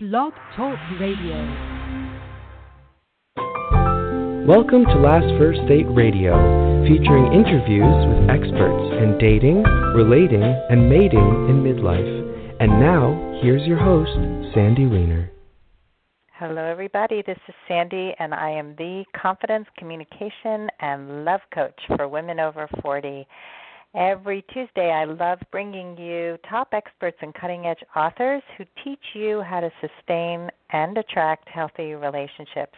Blog Talk Radio. Welcome to Last First Date Radio, featuring interviews with experts in dating, relating, and mating in midlife. And now, here's your host, Sandy Weiner. Hello, everybody. This is Sandy, and I am the confidence, communication, and love coach for women over 40. Every Tuesday, I love bringing you top experts and cutting-edge authors who teach you how to sustain and attract healthy relationships.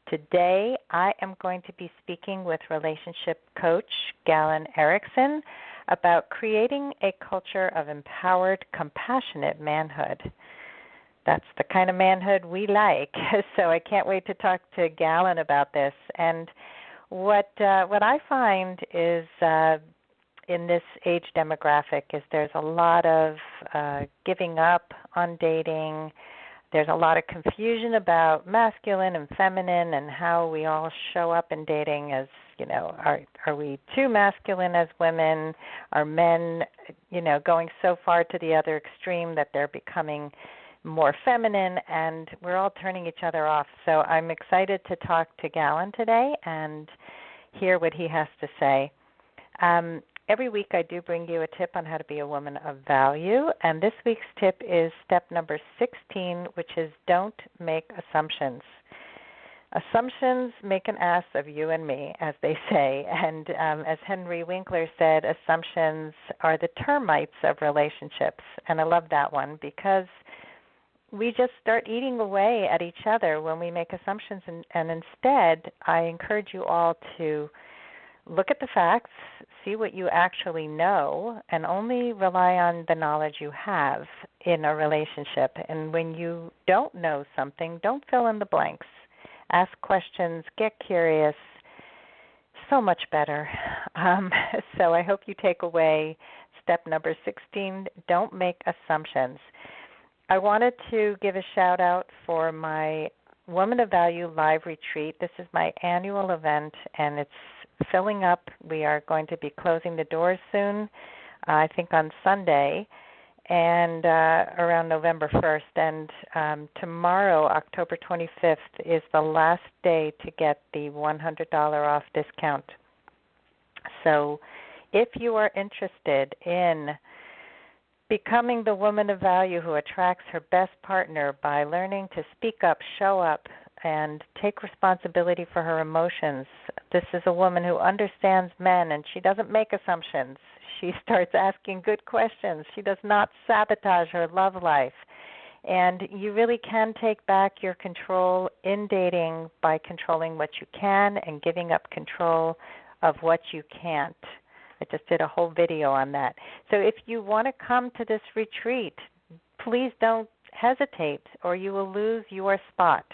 Today, I am going to be speaking with relationship coach Galen Erickson about creating a culture of empowered, compassionate manhood. That's the kind of manhood we like, so I can't wait to talk to Galen about this. And what I find is in this age demographic is there's a lot of giving up on dating. There's a lot of confusion about masculine and feminine and how we all show up in dating as, you know, are we too masculine as women? Are men, you know, going so far to the other extreme that they're becoming more feminine, and we're all turning each other off. So I'm excited to talk to Galen today and hear what he has to say. Every week I do bring you a tip on how to be a woman of value, and this week's tip is step number 16, which is don't make assumptions. Assumptions make an ass of you and me, as they say, and as Henry Winkler said, assumptions are the termites of relationships, and I love that one because we just start eating away at each other when we make assumptions, and instead I encourage you all to look at the facts, see what you actually know, and only rely on the knowledge you have in a relationship. And when you don't know something, don't fill in the blanks. Ask questions, get curious. So much better. So I hope you take away step number 16, don't make assumptions. I wanted to give a shout out for my Woman of Value live retreat. This is my annual event, and it's filling up. We are going to be closing the doors soon, I think on Sunday, and around November 1st. And tomorrow, October 25th, is the last day to get the $100 off discount. So if you are interested in becoming the woman of value who attracts her best partner by learning to speak up, show up, and take responsibility for her emotions. This is a woman who understands men, and she doesn't make assumptions. She starts asking good questions. She does not sabotage her love life. And you really can take back your control in dating by controlling what you can and giving up control of what you can't. I just did a whole video on that. So if you want to come to this retreat, please don't hesitate or you will lose your spot.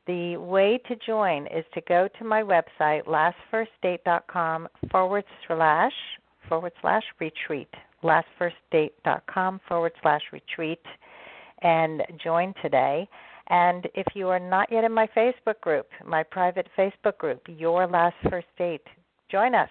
The way to join is to go to my website, lastfirstdate.com/retreat, lastfirstdate.com/retreat, and join today. And if you are not yet in my Facebook group, my private Facebook group, Your Last First Date, join us.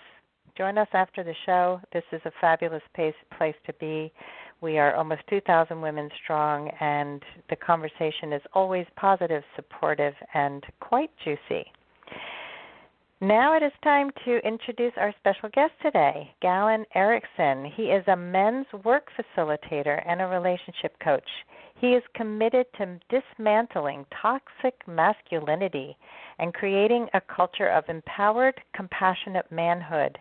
Join us after the show. This is a fabulous place to be. We are almost 2,000 women strong, and the conversation is always positive, supportive, and quite juicy. Now it is time to introduce our special guest today, Galen Erickson. He is a men's work facilitator and a relationship coach. He is committed to dismantling toxic masculinity and creating a culture of empowered, compassionate manhood.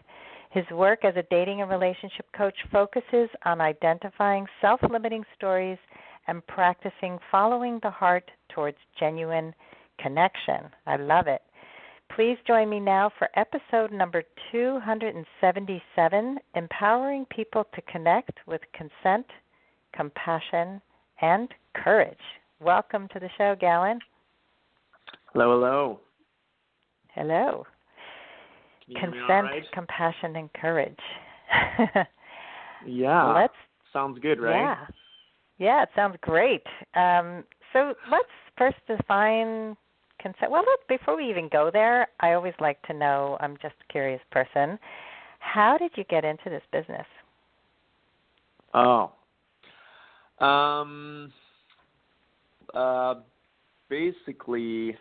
His work as a dating and relationship coach focuses on identifying self-limiting stories and practicing following the heart towards genuine connection. I love it. Please join me now for episode number 277, Empowering People to Connect with Consent, Compassion, and Courage. Welcome to the show, Galen. Hello, hello. Hello. Consent, right? compassion, and courage. Yeah. Sounds good, right? Yeah, it sounds great. So let's first define consent. Well, before we even go there, I always like to know, I'm just a curious person, how did you get into this business? Oh. basically,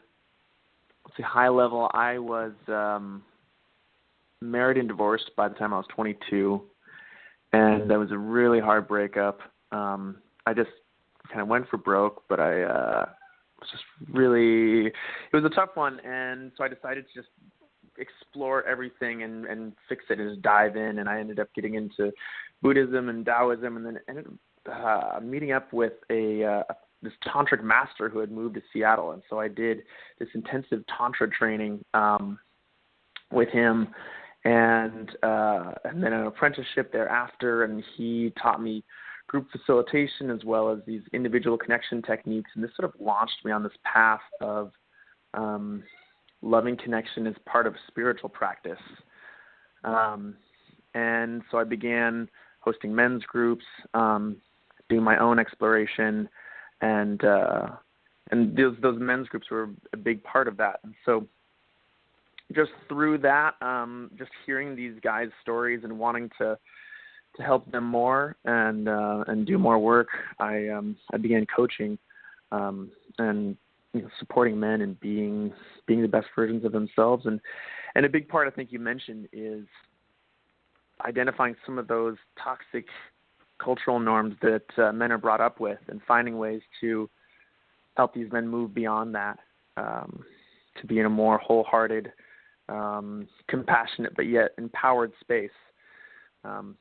let's see, high level, I was married and divorced by the time I was 22, and that was a really hard breakup. I just kind of went for broke, but I was just really, it was a tough one, and so I decided to just explore everything and fix it and just dive in, and I ended up getting into Buddhism and Taoism, and then ended up meeting up with this tantric master who had moved to Seattle, and so I did this intensive tantra training with him, and then an apprenticeship thereafter, and he taught me group facilitation as well as these individual connection techniques, and this sort of launched me on this path of loving connection as part of spiritual practice. And so I began hosting men's groups, doing my own exploration, and those men's groups were a big part of that. And so just through that, just hearing these guys' stories and wanting to help them more and do more work, I began coaching and supporting men and being the best versions of themselves. And a big part I think you mentioned is identifying some of those toxic cultural norms that men are brought up with and finding ways to help these men move beyond that, to be in a more wholehearted, compassionate but yet empowered space. And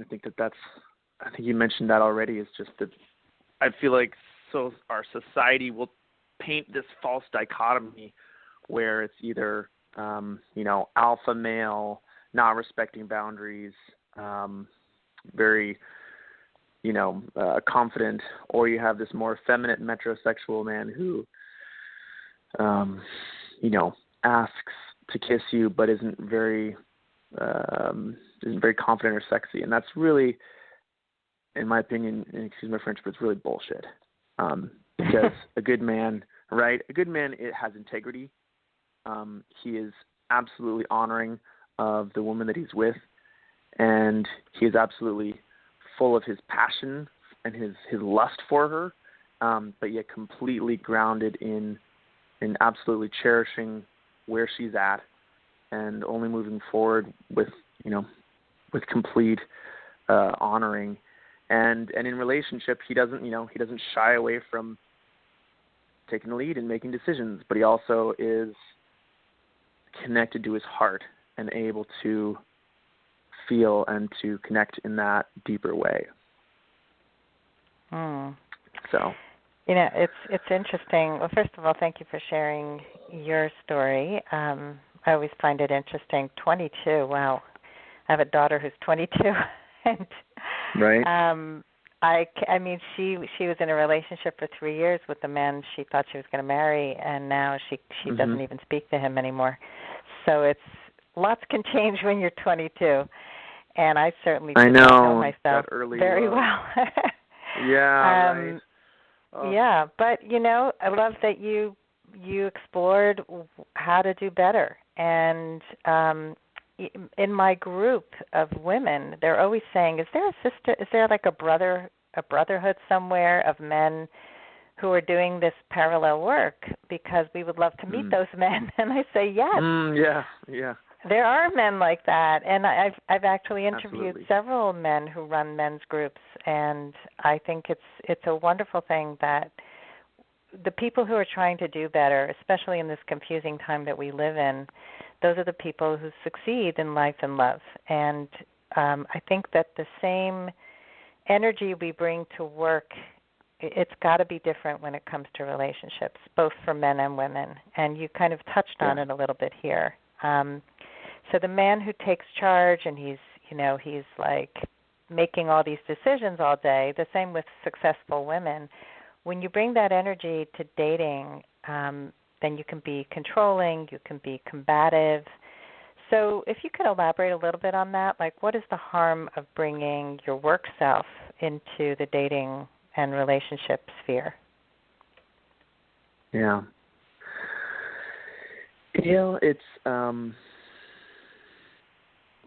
I think I think you mentioned that already, is just that I feel like our society will paint this false dichotomy where it's either, alpha male, not respecting boundaries, very, confident, or you have this more effeminate metrosexual man who, asks to kiss you but isn't very confident or sexy. And that's really, in my opinion, and excuse my French, but it's really bullshit. Because a good man, it has integrity. He is absolutely honoring of the woman that he's with, and he is absolutely full of his passion and his lust for her, but yet completely grounded in absolutely cherishing where she's at and only moving forward with complete honoring. And in relationship, he doesn't shy away from taking the lead and making decisions, but he also is connected to his heart and able to feel and to connect in that deeper way. So, it's interesting. Well, first of all, thank you for sharing your story. I always find it interesting. 22. Wow, I have a daughter who's 22, and right. I mean, she was in a relationship for 3 years with the man she thought she was going to marry, and now she doesn't even speak to him anymore. So it's lots can change when you're 22, and I certainly know myself very well. Yeah, right. Oh. Yeah, but I love that you explored how to do better, and in my group of women, they're always saying, is there like a brotherhood somewhere of men who are doing this parallel work? Because we would love to meet those men. And I say, yes. Yeah. There are men like that, and I've actually interviewed several men who run men's groups, and I think it's a wonderful thing that the people who are trying to do better, especially in this confusing time that we live in, those are the people who succeed in life and love. And I think that the same energy we bring to work, it's got to be different when it comes to relationships, both for men and women. And you kind of touched on it a little bit here. So the man who takes charge and he's like making all these decisions all day, the same with successful women. When you bring that energy to dating, then you can be controlling, you can be combative. So if you could elaborate a little bit on that, like what is the harm of bringing your work self into the dating and relationship sphere? Yeah. It's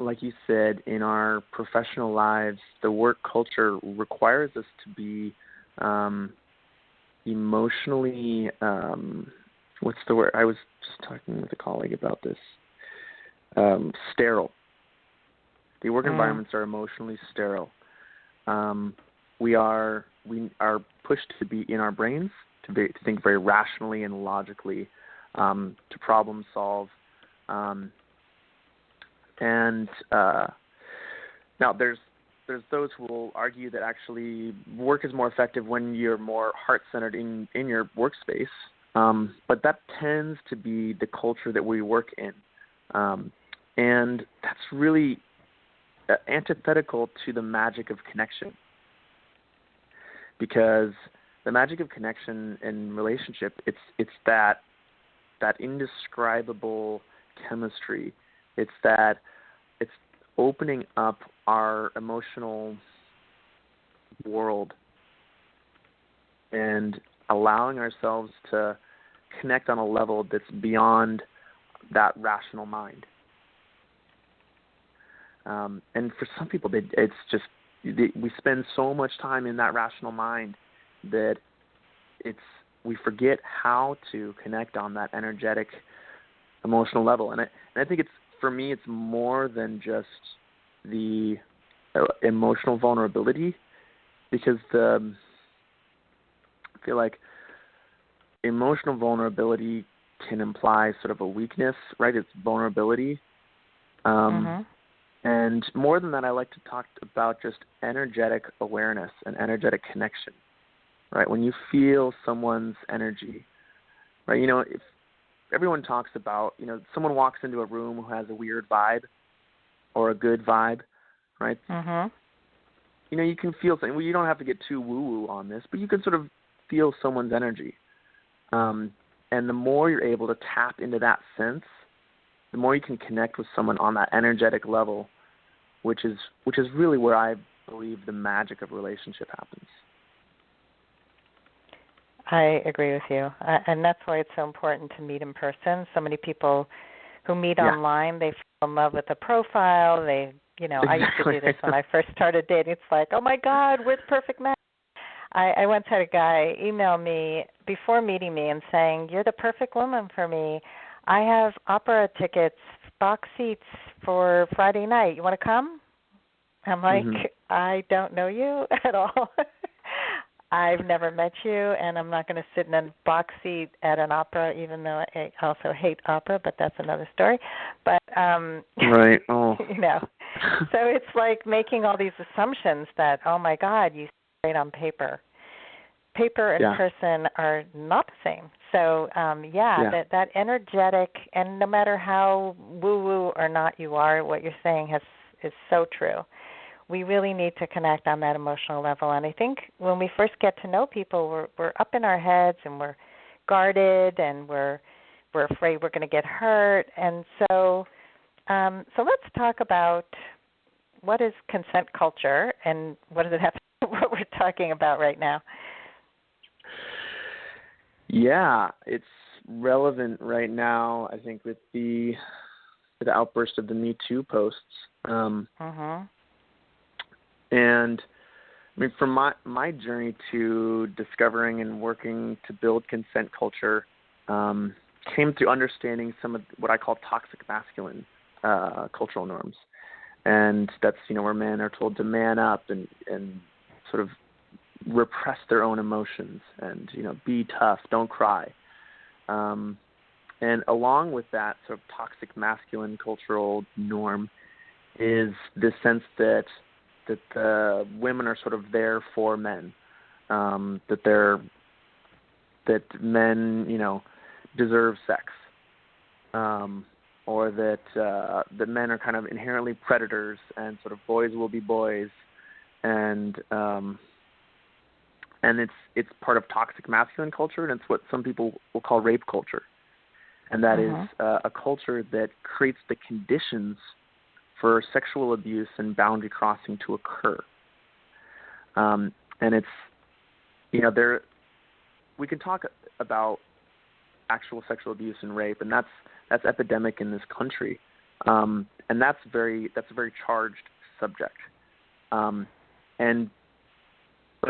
like you said, in our professional lives, the work culture requires us to be, emotionally, what's the word? I was just talking with a colleague about this. Sterile. The work environments are emotionally sterile. We are pushed to be in our brains, to think very rationally and logically, to problem solve. Now there's those who will argue that actually work is more effective when you're more heart-centered in your workspace. But that tends to be the culture that we work in. And that's really antithetical to the magic of connection. Because the magic of connection and relationship, it's that indescribable chemistry. It's opening up our emotional world and allowing ourselves to connect on a level that's beyond that rational mind. And for some people, we spend so much time in that rational mind that we forget how to connect on that energetic, emotional level. And I think for me, it's more than just the emotional vulnerability, because I feel like emotional vulnerability can imply sort of a weakness, right? It's vulnerability. And more than that, I like to talk about just energetic awareness and energetic connection, right? When you feel someone's energy, right? If everyone talks about, someone walks into a room who has a weird vibe or a good vibe, right? You can feel something. Well, you don't have to get too woo-woo on this, but you can sort of feel someone's energy. And the more you're able to tap into that sense, the more you can connect with someone on that energetic level, which is really where I believe the magic of relationship happens. I agree with you. And that's why it's so important to meet in person. So many people who meet online, they fall in love with the profile. I used to do this when I first started dating. It's like, oh, my God, we're the perfect match. I once had a guy email me before meeting me and saying, you're the perfect woman for me. I have opera tickets, box seats for Friday night. You want to come? I'm like, I don't know you at all. I've never met you, and I'm not going to sit in a box seat at an opera, even though I also hate opera, but that's another story. But right. Oh. So it's like making all these assumptions that, oh my God, you say it on paper. Paper and person are not the same. So that energetic, and no matter how woo-woo or not you are, what you're saying is so true. We really need to connect on that emotional level. And I think when we first get to know people, we're up in our heads and we're guarded and we're afraid we're going to get hurt. And so let's talk about what is consent culture and what does it have to do with what we're talking about right now. Yeah, it's relevant right now, I think, with the outburst of the Me Too posts. And I mean, from my journey to discovering and working to build consent culture, came through understanding some of what I call toxic masculine cultural norms. And that's, where men are told to man up and sort of repress their own emotions and, be tough, don't cry. And along with that sort of toxic masculine cultural norm is this sense that women are sort of there for men, that men, deserve sex, or that men are kind of inherently predators and sort of boys will be boys, and it's part of toxic masculine culture, and it's what some people will call rape culture, and that is a culture that creates the conditions for sexual abuse and boundary crossing to occur. And it's, we can talk about actual sexual abuse and rape, and that's epidemic in this country. And that's a very charged subject. But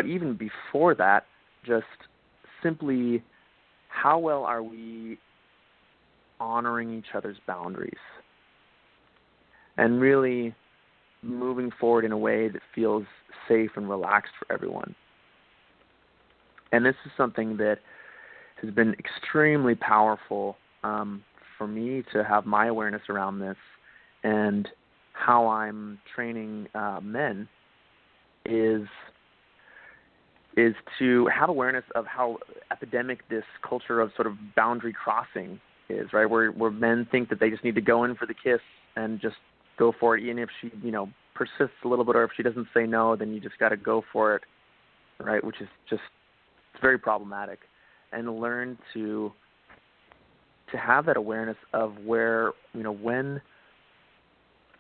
even before that, just simply how well are we honoring each other's boundaries and really moving forward in a way that feels safe and relaxed for everyone. And this is something that has been extremely powerful for me to have my awareness around this, and how I'm training men is to have awareness of how epidemic this culture of sort of boundary crossing is, right? Where men think that they just need to go in for the kiss and just go for it, even if she, persists a little bit, or if she doesn't say no, then you just got to go for it, right? Which is just, it's very problematic. And learn to have that awareness of where, when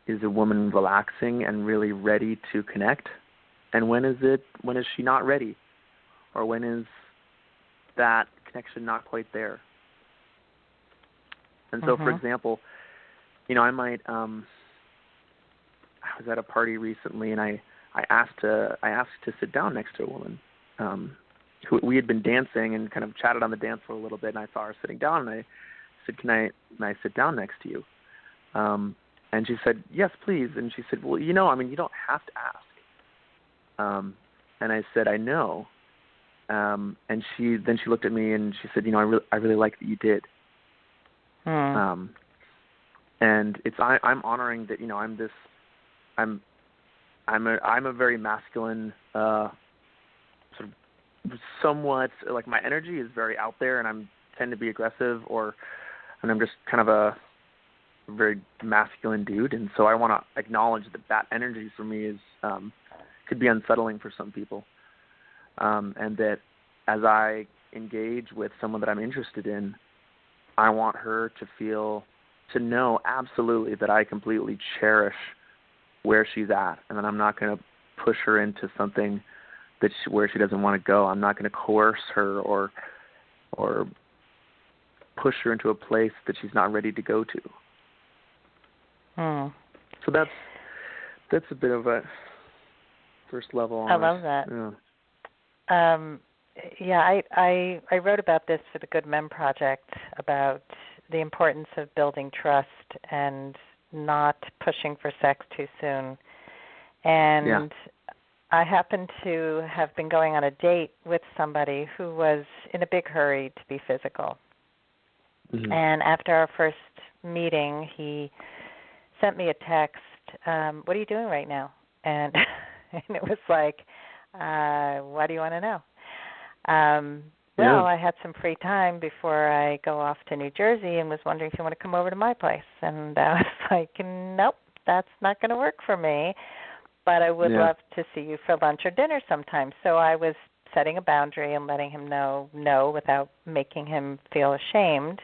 is a woman relaxing and really ready to connect, and when is she not ready, or when is that connection not quite there. And so, for example, I might I was at a party recently, and I asked to sit down next to a woman who we had been dancing and kind of chatted on the dance floor a little bit, and I saw her sitting down, and I said, "Can I sit down next to you?" And she said, "Yes, please." And she said, "Well, you don't have to ask." And I said, "I know." And she looked at me and she said, I really like that you did. And I'm honoring that, I'm a very masculine, sort of somewhat, like, my energy is very out there, and I tend to be aggressive, and I'm just kind of a very masculine dude. And so I want to acknowledge that energy for me is, could be unsettling for some people. And that as I engage with someone that I'm interested in, I want her to know absolutely that I completely cherish where she's at, and that I'm not going to push her into something where she doesn't want to go. I'm not going to coerce her or push her into a place that she's not ready to go to. So that's a bit of a first level on I love that. Yeah. I wrote about this for the Good Men Project, about the importance of building trust and not pushing for sex too soon. And I happened to have been going on a date with somebody who was in a big hurry to be physical. And after our first meeting, he sent me a text, "What are you doing right now?" And it was like, "Why do you want to know?" Well, I had some free time before I go off to New Jersey and was wondering if you want to come over to my place. And I was like, "Nope, that's not going to work for me, but I would love to see you for lunch or dinner sometime." So I was setting a boundary and letting him know no without making him feel ashamed.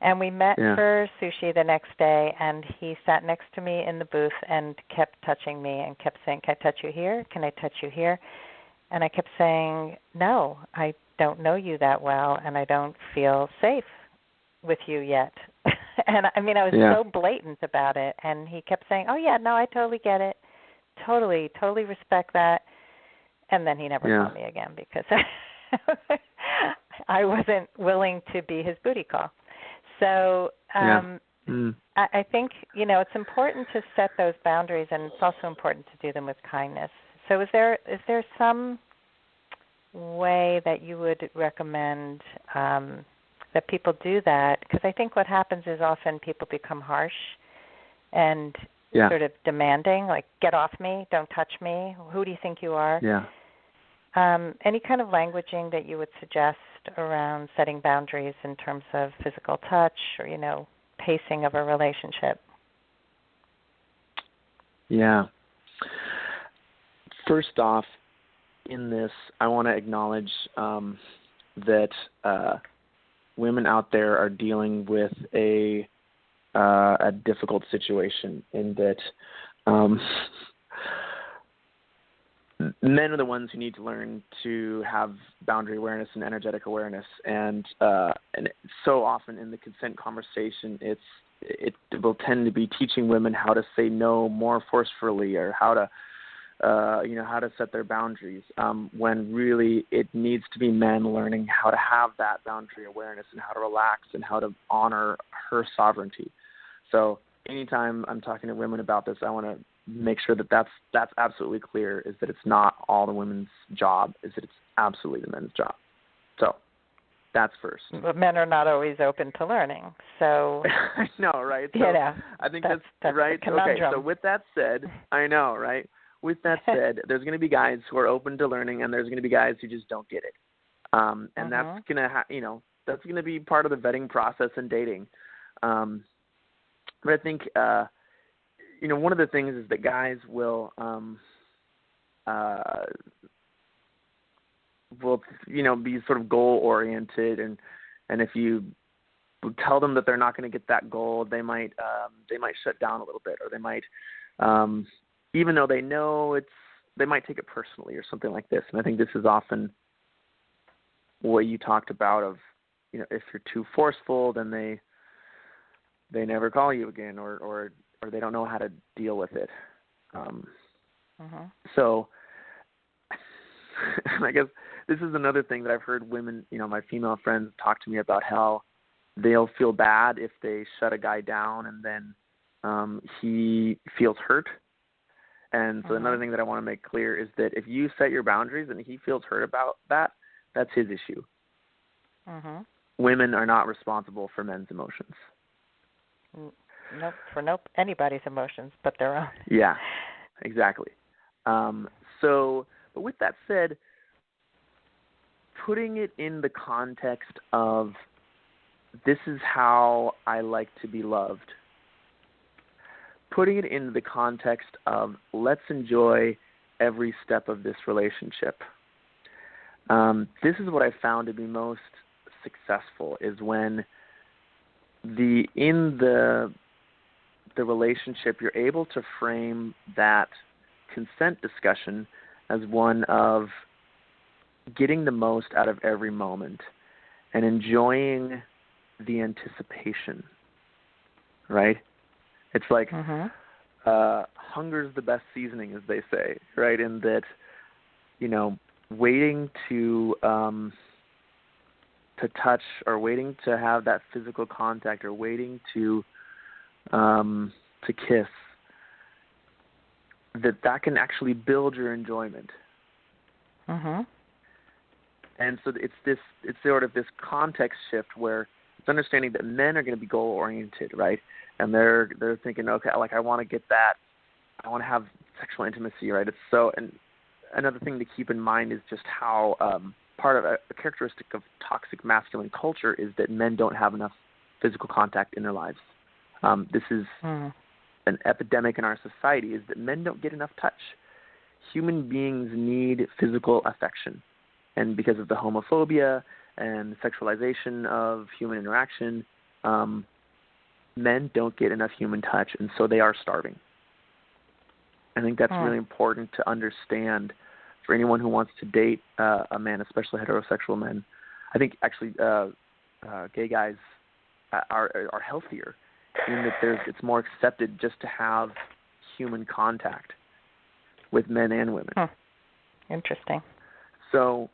And we met for sushi the next day, and he sat next to me in the booth and kept touching me and kept saying, "Can I touch you here? Can I touch you here?" And I kept saying, "No, I don't know you that well, and I don't feel safe with you yet." And I was so blatant about it. And he kept saying, "Oh, yeah, no, I totally get it. Totally respect that." And then he never saw me again because I wasn't willing to be his booty call. So I think, it's important to set those boundaries, and it's also important to do them with kindness. So is there some way that you would recommend that people do that? Because I think what happens is often people become harsh and sort of demanding, like, "Get off me, don't touch me, who do you think you are?" Any kind of languaging that you would suggest around setting boundaries in terms of physical touch or, pacing of a relationship? Yeah. First off, in this, I want to acknowledge that women out there are dealing with a difficult situation, in that men are the ones who need to learn to have boundary awareness and energetic awareness, and so often in the consent conversation, it will tend to be teaching women how to say no more forcefully, or how to how to set their boundaries, when really it needs to be men learning how to have that boundary awareness and how to relax and how to honor her sovereignty. So anytime I'm talking to women about this, I want to make sure that that's absolutely clear, is that it's not all the women's job, is that it's absolutely the men's job. So that's first. But men are not always open to learning, so I know, right? So I think that's right. Okay, so with that said, I know, right? With that said, there's going to be guys who are open to learning, and there's going to be guys who just don't get it, and that's going to that's going to be part of the vetting process in dating. But I think one of the things is that guys will be sort of goal oriented, and if you tell them that they're not going to get that goal, they might shut down a little bit, or they might even though they know they might take it personally or something like this. And I think this is often what you talked about of, if you're too forceful, then they never call you again, or they don't know how to deal with it. So I guess this is another thing that I've heard women, my female friends talk to me about, how they'll feel bad if they shut a guy down and then he feels hurt. And so another thing that I want to make clear is that if you set your boundaries and he feels hurt about that, that's his issue. Women are not responsible for men's emotions. Nope, for anybody's emotions but their own. Yeah, exactly. But with that said, putting it in the context of, this is how I like to be loved. Putting it in the context of, let's enjoy every step of this relationship. This is what I found to be most successful, is when in the relationship, you're able to frame that consent discussion as one of getting the most out of every moment and enjoying the anticipation, right? It's like hunger's the best seasoning, as they say, right? In that, waiting to touch, or waiting to have that physical contact, or waiting to kiss, that can actually build your enjoyment. And so it's sort of this context shift where it's understanding that men are going to be goal oriented, right? And they're thinking, okay, like, I want to get that, I want to have sexual intimacy, right? It's so, and another thing to keep in mind is just how part of a characteristic of toxic masculine culture is that men don't have enough physical contact in their lives. This is an epidemic in our society, is that men don't get enough touch. Human beings need physical affection. And because of the homophobia and sexualization of human interaction, men don't get enough human touch, and so they are starving. I think that's really important to understand for anyone who wants to date a man, especially heterosexual men. I think actually gay guys are healthier in that it's more accepted just to have human contact with men and women. Interesting. So,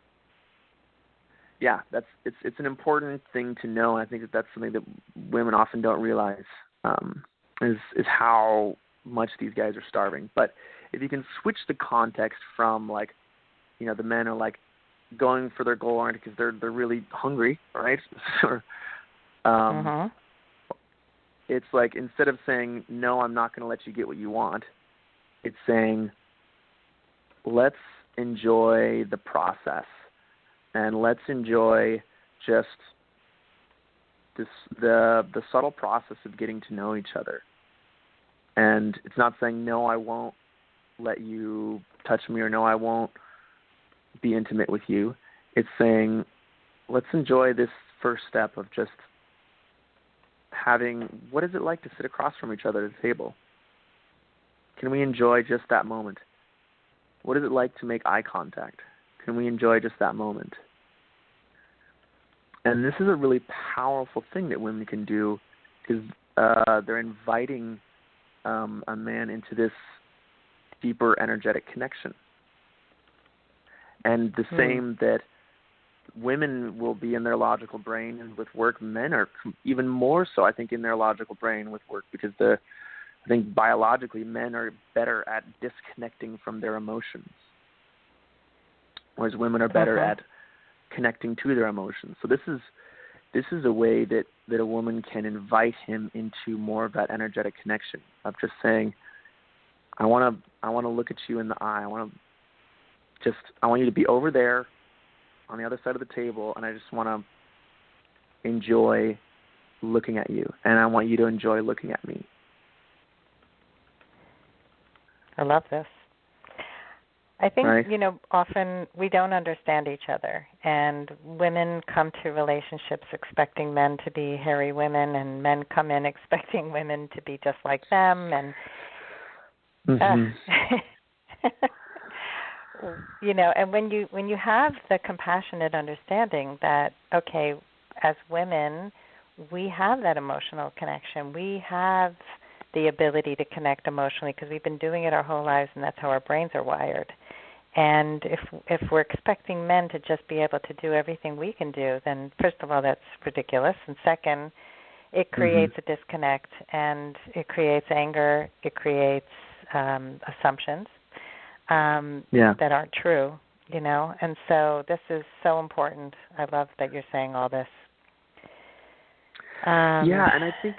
yeah, it's an important thing to know. I think that's something that women often don't realize, is how much these guys are starving. But if you can switch the context from, like, the men are like going for their goal oriented because they're really hungry, right? It's like, instead of saying, no, I'm not going to let you get what you want, it's saying, let's enjoy the process, and let's enjoy just the subtle process of getting to know each other. And it's not saying, no, I won't let you touch me, or no, I won't be intimate with you. It's saying, let's enjoy this first step of just having, what is it like to sit across from each other at a table? Can we enjoy just that moment? What is it like to make eye contact? Can we enjoy just that moment? And this is a really powerful thing that women can do, because they're inviting a man into this deeper energetic connection. And the same that women will be in their logical brain and with work, men are even more so, I think, in their logical brain with work, because I think biologically men are better at disconnecting from their emotions, whereas women are better at connecting to their emotions. So this is a way that a woman can invite him into more of that energetic connection of just saying, I want to look at you in the eye. I want you to be over there on the other side of the table, and I just want to enjoy looking at you, and I want you to enjoy looking at me. I love this. I think, right? Often we don't understand each other, and women come to relationships expecting men to be hairy women, and men come in expecting women to be just like them, and and when you have the compassionate understanding that, okay, as women, we have that emotional connection. We have the ability to connect emotionally because we've been doing it our whole lives, and that's how our brains are wired. And if we're expecting men to just be able to do everything we can do, then first of all, that's ridiculous. And second, it creates a disconnect, and it creates anger. It creates assumptions that aren't true, And so this is so important. I love that you're saying all this. And I think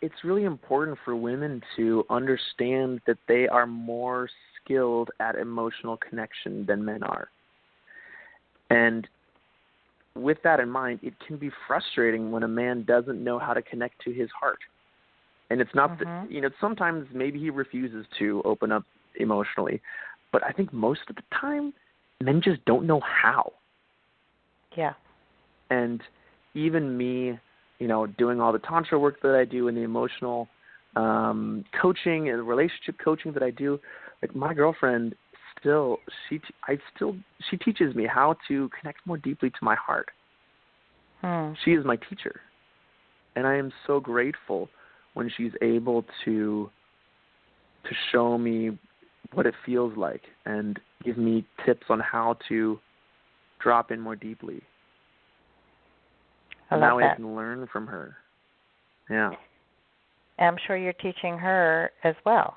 it's really important for women to understand that they are more skilled at emotional connection than men are. And with that in mind, it can be frustrating when a man doesn't know how to connect to his heart. And it's not that, sometimes maybe he refuses to open up emotionally, but I think most of the time men just don't know how. Yeah. And even me, doing all the tantra work that I do and the emotional coaching and relationship coaching that I do, like my girlfriend she teaches me how to connect more deeply to my heart. She is my teacher, and I am so grateful when she's able to show me what it feels like and give me tips on how to drop in more deeply. That way I can learn from her. Yeah. I'm sure you're teaching her as well.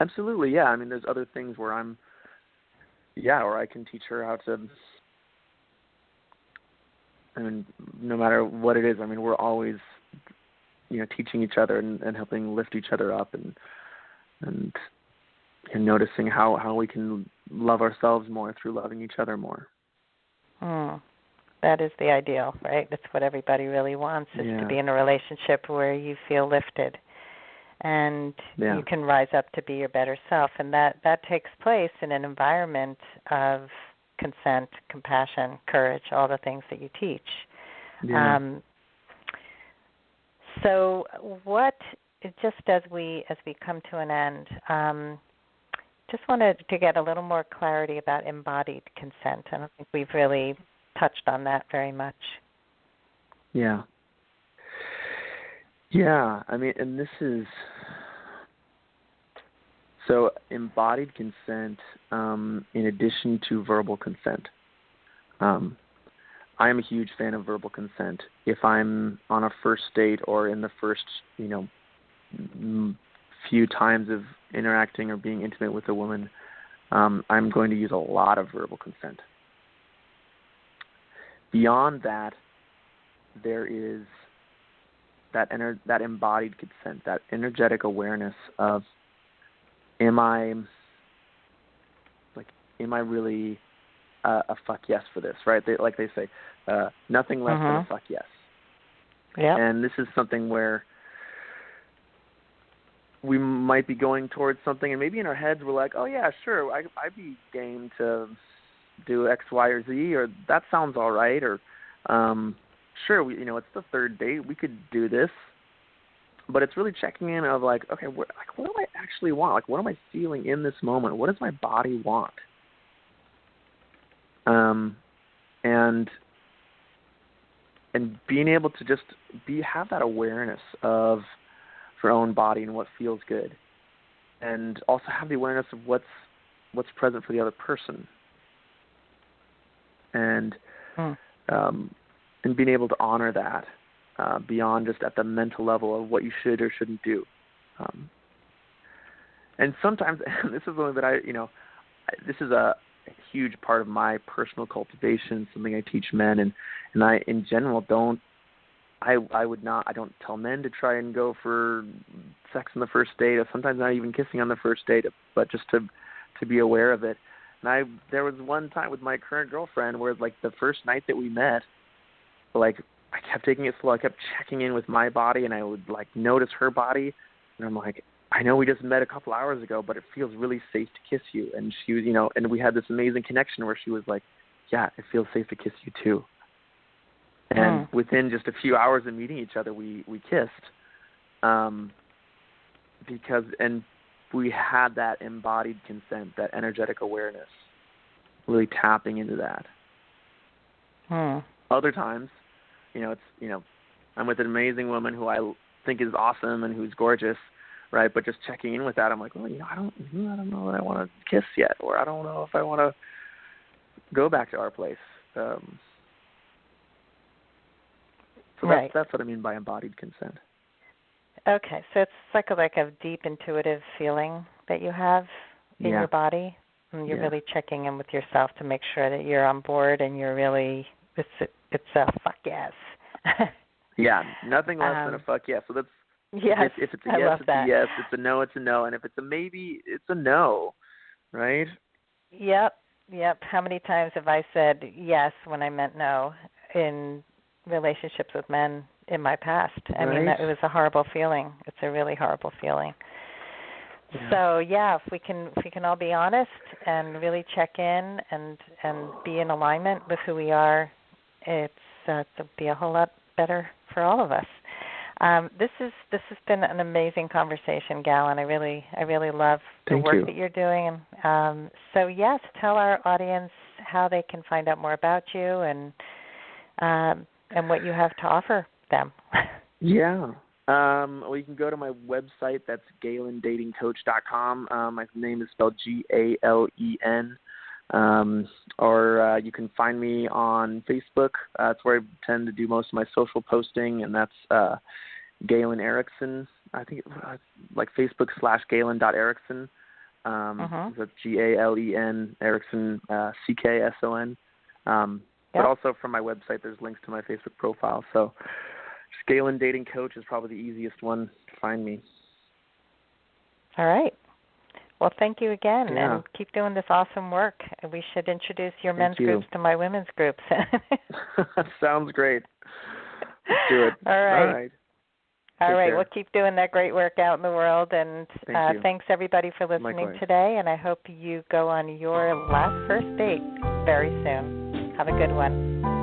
Absolutely, yeah. I mean, there's other things where or I can teach her how to, no matter what it is, we're always, teaching each other and helping lift each other up and noticing how we can love ourselves more through loving each other more. That is the ideal, right? That's what everybody really wants, is to be in a relationship where you feel lifted and you can rise up to be your better self. And that takes place in an environment of consent, compassion, courage, all the things that you teach. Yeah. So just as we come to an end, just wanted to get a little more clarity about embodied consent. I don't think we've really touched on that very much. Yeah. Yeah, and this is, so embodied consent, in addition to verbal consent. I am a huge fan of verbal consent. If I'm on a first date or in the first, few times of interacting or being intimate with a woman, I'm going to use a lot of verbal consent. Beyond that, there is that embodied consent, that energetic awareness of, am I really a fuck yes for this, right? They say, nothing less than a fuck yes. Yeah. And this is something where we might be going towards something, and maybe in our heads we're like, oh yeah, sure, I'd be game to do X, Y, or Z, or that sounds all right, or sure, it's the third date, we could do this. But it's really checking in of like, okay, what do I actually want? Like, what am I feeling in this moment? What does my body want? And being able to just have that awareness of your own body and what feels good. and also have the awareness of what's present for the other person, and being able to honor that beyond just at the mental level of what you should or shouldn't do. And sometimes, and this is something that this is a huge part of my personal cultivation, something I teach men, and I in general don't tell men to try and go for sex on the first date, or sometimes not even kissing on the first date, but just to be aware of it. And there was one time with my current girlfriend where, like, the first night that we met, like, I kept taking it slow. I kept checking in with my body, and I would, like, notice her body, and I'm like, I know we just met a couple hours ago, but it feels really safe to kiss you. And she was, and we had this amazing connection where she was like, yeah, it feels safe to kiss you too. And within just a few hours of meeting each other, we kissed, because we had that embodied consent, that energetic awareness, really tapping into that. Other times, I'm with an amazing woman who I think is awesome and who's gorgeous, right? But just checking in with that, I'm like, well, I don't know that I want to kiss yet, or I don't know if I want to go back to our place. So right. That's what I mean by embodied consent. Okay, so it's like a deep intuitive feeling that you have in your body, and you're really checking in with yourself to make sure that you're on board and you're really, it's a fuck yes. Yeah, nothing less than a fuck yes. So that's, yes, if it's a yes, it's a yes. If it's a no, it's a no. And if it's a maybe, it's a no, right? Yep. How many times have I said yes when I meant no in relationships with men in my past? I mean, it was a horrible feeling. It's a really horrible feeling. Yeah. So if we can all be honest and really check in and be in alignment with who we are, it'll be a whole lot better for all of us. This has been an amazing conversation, Galen. I really love the work that you're doing. So yes, tell our audience how they can find out more about you and what you have to offer them. Yeah. Well, you can go to my website. That's GalenDatingCoach.com. My name is spelled Galen. Or you can find me on Facebook. That's where I tend to do most of my social posting, and that's Galen Erickson. I think like Facebook /Galen.Erickson. That's Galen Erickson, CKSON. But also from my website, there's links to my Facebook profile. So just Galen Dating Coach is probably the easiest one to find me. All right. Well, thank you again, and keep doing this awesome work. We should introduce your men's groups to my women's groups. Sounds great. Let's do it. All right. Well, keep doing that great work out in the world, and thanks everybody for listening today, and I hope you go on your last first date very soon. Have a good one.